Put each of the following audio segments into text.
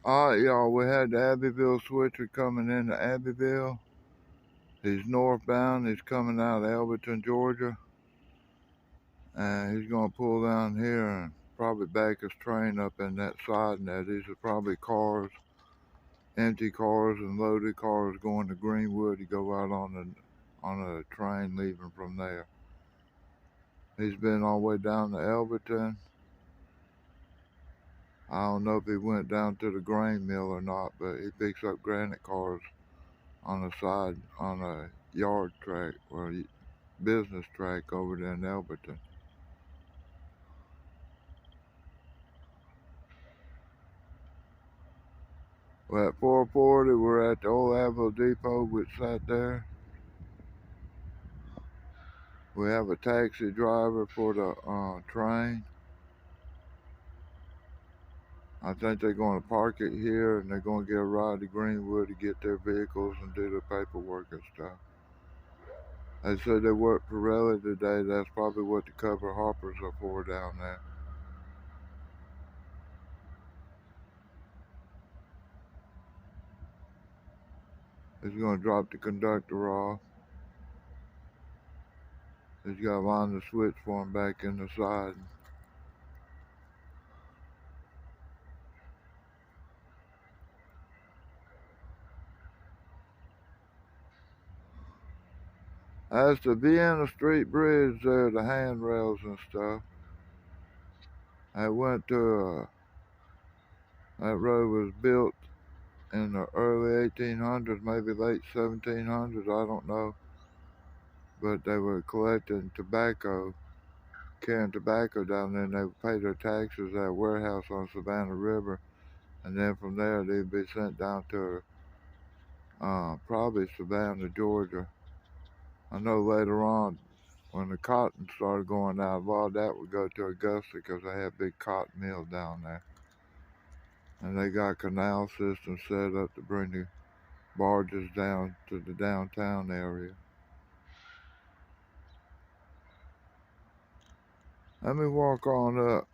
Alright, y'all, we had the Abbeville switcher coming into Abbeville. He's northbound. He's coming out of Elberton, Georgia. And he's going to pull down here and probably back his train up in that side net. These are probably cars, empty cars and loaded cars going to Greenwood to go out on a train leaving from there. He's been all the way down to Elberton. I don't know if he went down to the grain mill or not, but he picks up granite cars on the side, on a yard track or business track over there in Elberton. We're at 440. We're at the old Abbeville Depot, which sat there. We have a taxi driver for the train. I think they're going to park it here and they're going to get a ride to Greenwood to get their vehicles and do the paperwork and stuff. They said they work Pirelli today. That's probably what the cover hoppers are for down there. He's going to drop the conductor off. He's got to line the switch for him back in the side. As to Vienna Street Bridge there, the handrails and stuff, I went to, that road was built in the early 1800s, maybe late 1700s, I don't know. But they were collecting tobacco, carrying tobacco down there, and they would pay their taxes at a warehouse on Savannah River. And then from there, they'd be sent down to probably Savannah, Georgia. I know later on, when the cotton started going out, a lot of that would go to Augusta because they had big cotton mill down there. And they got canal systems set up to bring the barges down to the downtown area. Let me walk on up.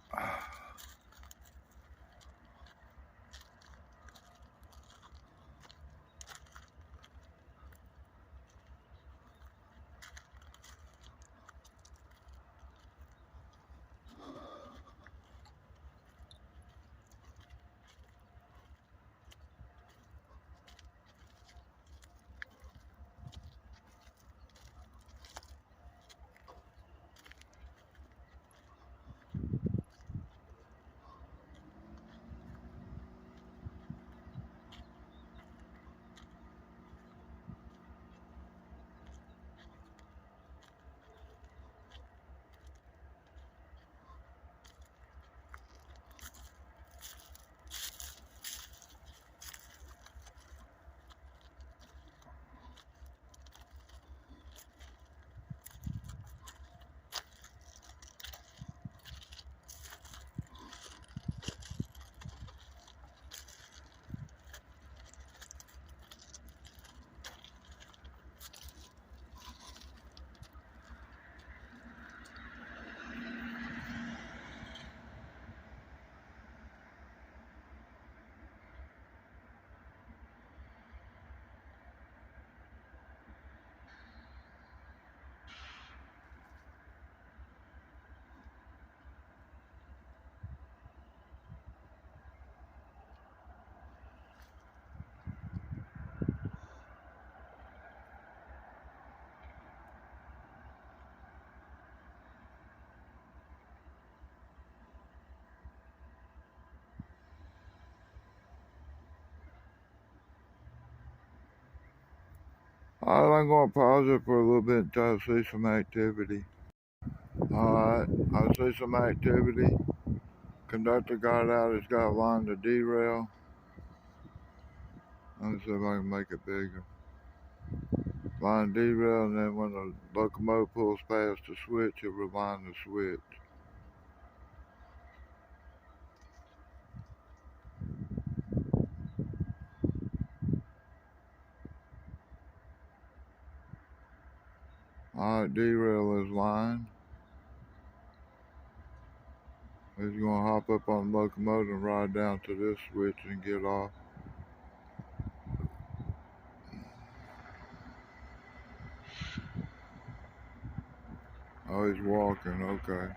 Alright, I'm going to pause it for a little bit until I see some activity. Alright, I see some activity. Conductor got out, he's got a line to derail. Let me see if I can make it bigger. Line derail, and then when the locomotive pulls past the switch, he'll rewind the switch. Alright, derail is line. He's gonna hop up on the locomotive and ride down to this switch and get off. Oh, he's walking, okay.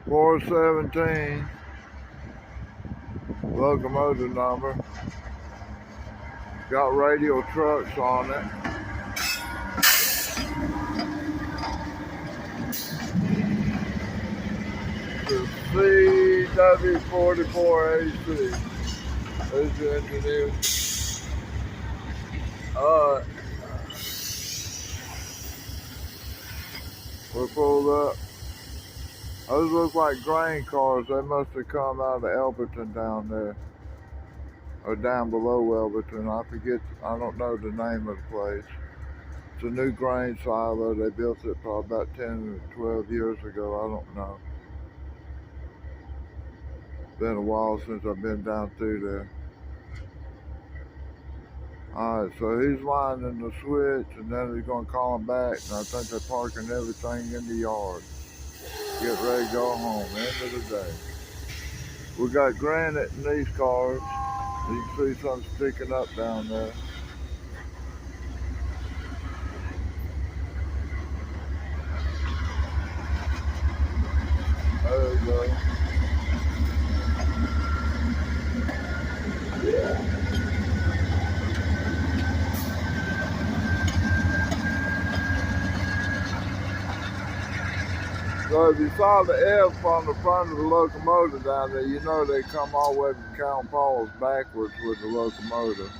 .417 locomotive number. Got radial trucks on it. The CW44AC. There's the engineer. Alright. We're pulled up. Those look like grain cars. They must have come out of Elberton down there. Or down below Elberton. I forget, I don't know the name of the place. It's a new grain silo. They built it probably about 10 or 12 years ago. I don't know. It's been a while since I've been down through there. Alright, so he's lining the switch and then he's going to call him back. And I think they're parking everything in the yard. Get ready to go home. End of the day. We got granite in these cars. You can see something sticking up down there. There you go. So if you saw the F on the front of the locomotive down there, you know they come all the way from Count Paul's backwards with the locomotive.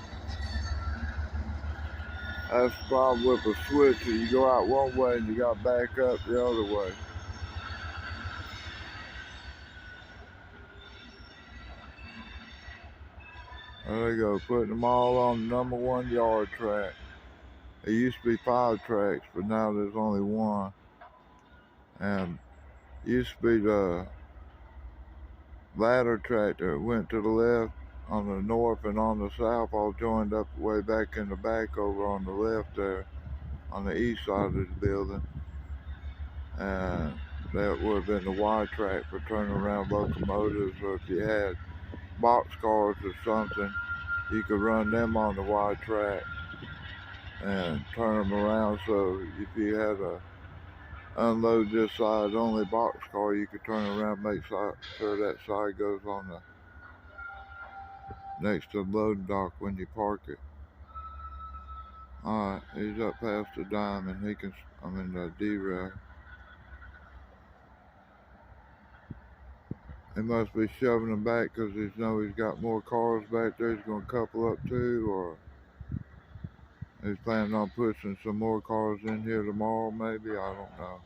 That's the problem with a switcher. You go out one way and you got back up the other way. There they go, putting them all on the number 1 yard track. There used to be 5 tracks, but now there's only 1. And it used to be the ladder track that went to the left on the north and on the south, all joined up way back in the back over on the left there on the east side of the building. And that would have been the Y track for turning around locomotives, or if you had box cars or something, you could run them on the Y track and turn them around. So if you had a unload this side only box car, you could turn around, make sure that side goes on the next to the loading dock when you park it. Alright, he's up past the diamond. I'm in the D-rail. He must be shoving them back because he's got more cars back there he's going to couple up too, or he's planning on pushing some more cars in here tomorrow maybe, I don't know.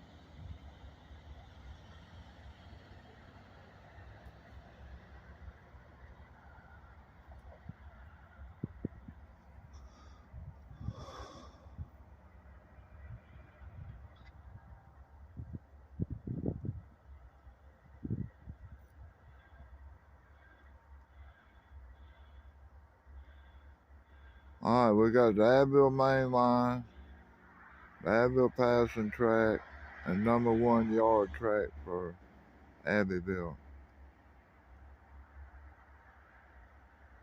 Alright, we got the Abbeville main line, the Abbeville passing track, and number 1 yard track for Abbeville.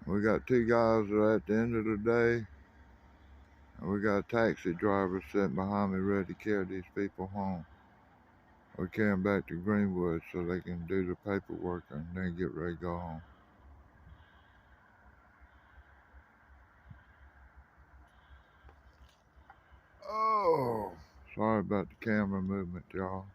We got 2 guys that are at the end of the day, and we got a taxi driver sitting behind me ready to carry these people home. Or carry them back to Greenwood so they can do the paperwork and then get ready to go home. Oh, sorry about the camera movement, y'all.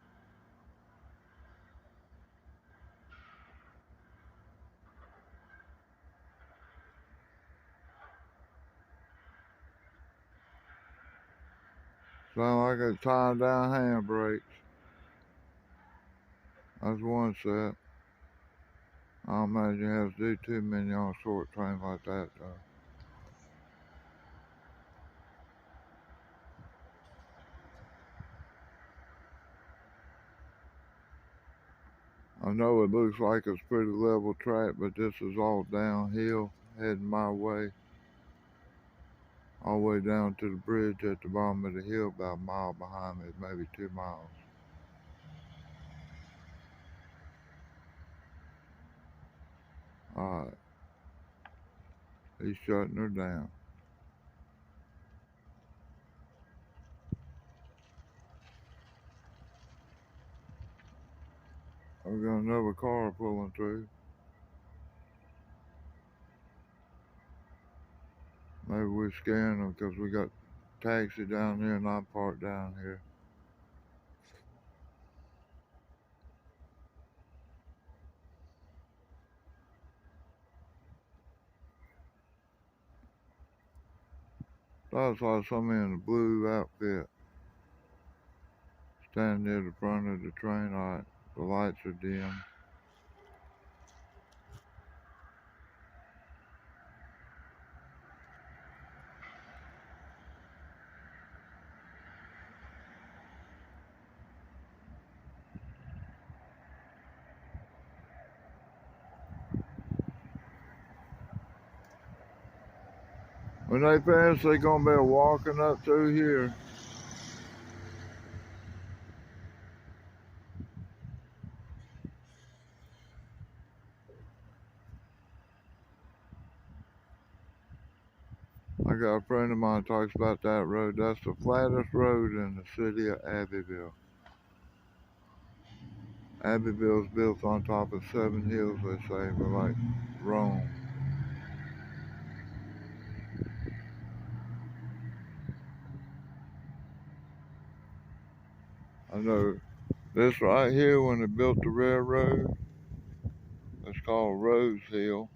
Sound like it's tying down handbrakes. That's one set. I don't imagine you have to do too many on a short train like that, though. know it looks like it's pretty level track, but this is all downhill heading my way. All the way down to the bridge at the bottom of the hill, about a mile behind me, maybe 2 miles. Alright, he's shutting her down. I've got another car pulling through. Maybe we scan them because we got taxi down here and I'm parked down here. I saw somebody in a blue outfit standing near the front of the train. Alright, the lights are dim. When they pass, they're gonna be walking up through here. I got a friend of mine talks about that road. That's the flattest road in the city of Abbeville. Abbeville's built on top of 7 hills, they say, but like Rome. I know this right here, when they built the railroad, it's called Rose Hill.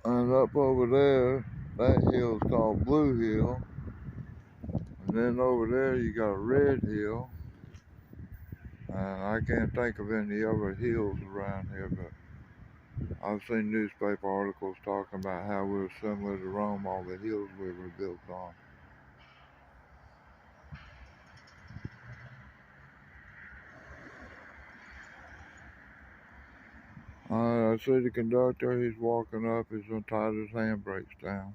And up over there, that hill's called Blue Hill. And then over there you got Red Hill. And I can't think of any other hills around here, but I've seen newspaper articles talking about how we were similar to Rome, all the hills we were built on. I see the conductor, he's walking up, he's gonna tie his handbrakes down.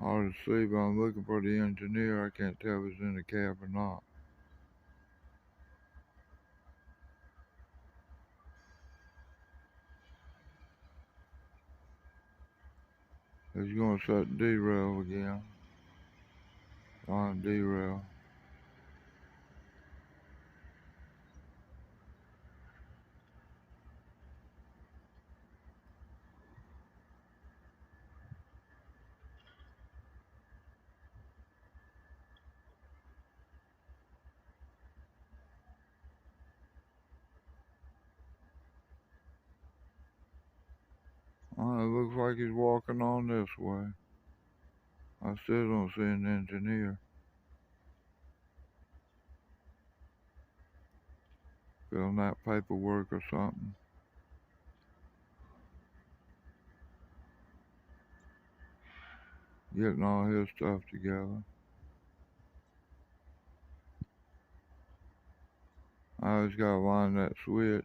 Hard to see, but I'm looking for the engineer. I can't tell if he's in the cab or not. He's gonna set derail again. On derail. It looks like he's walking on this way. I still don't see an engineer. Filling out paperwork or something. Getting all his stuff together. I just gotta line that switch.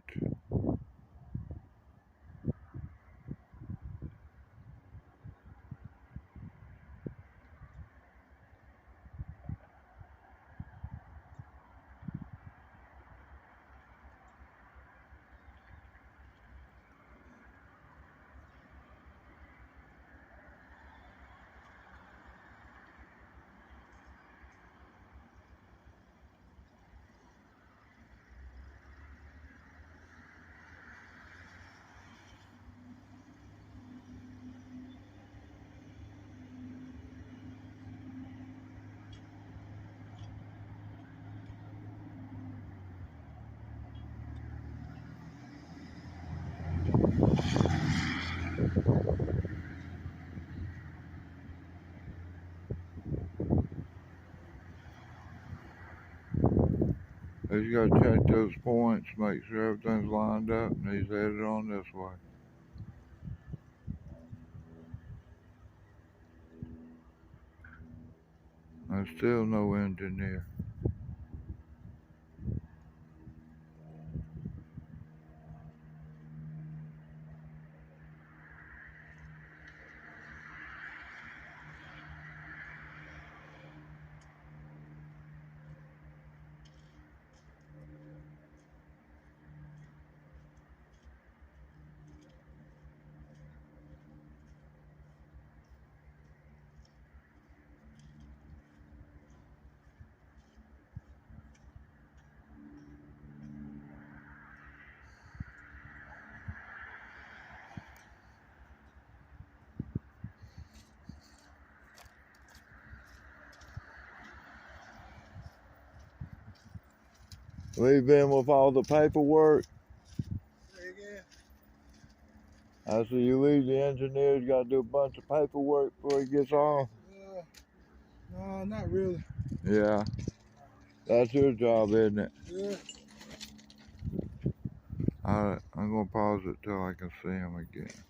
He's got to check those points, make sure everything's lined up, and he's headed on this way. There's still no engineer. Leave in with all the paperwork. Say again? I said you leave the engineer, you got to do a bunch of paperwork before he gets on. No, not really. Yeah. That's your job, isn't it? Yeah. Alright, I'm going to pause it till I can see him again.